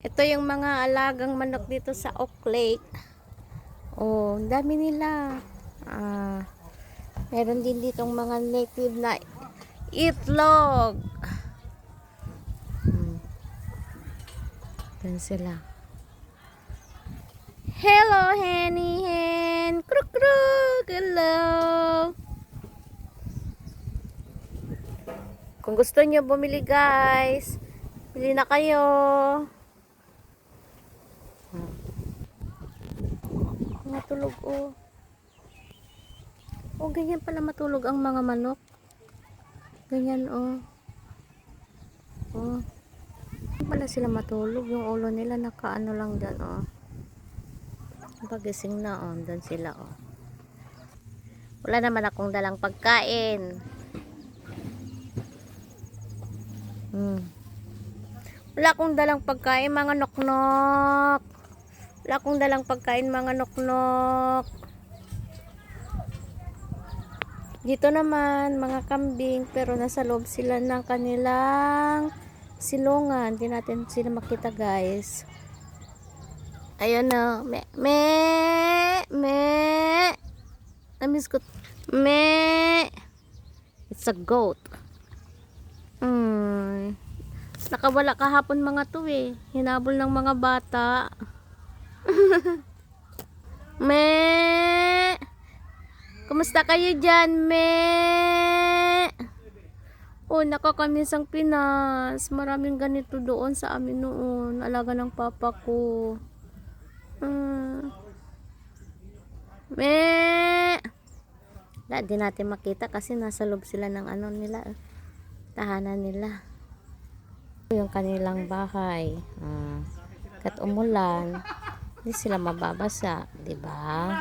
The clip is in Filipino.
Ito yung mga alagang manok dito sa Oak Lake. Oh, ang dami nila. Meron din ditong mga native na itlog. Yan sila. Hello, Henny Hen. Kruk kruk. Hello. Kung gusto niyo bumili, guys, bili na kayo. Matulog, oh. Oh, ganyan pala matulog ang mga manok. Ganyan, oh. Oh. Pala sila matulog. Yung ulo nila nakaano lang dyan, oh. Pagising na, oh. Doon sila, oh. Wala naman akong dalang pagkain. Wala akong dalang pagkain, mga noknok. Wala akong dalang pagkain, mga noknok. Dito naman, mga kambing, pero nasa loob sila ng kanilang silungan. Hindi natin sila makita, guys. Ayun na. Me. Namiss ko. Me. It's a goat. Nakawala kahapon mga to eh. Hinabol ng mga bata. Me. Kumusta kayo dyan, me? Oh, nakakamiss ang Pinas. Maraming ganito doon sa amin noon. Alaga ng papa ko. Me. Hindi natin makita kasi nasa loob sila ng ano nila. Tahanan nila. Yung kanilang bahay. Kat umulan, hindi sila mababasa, 'di ba?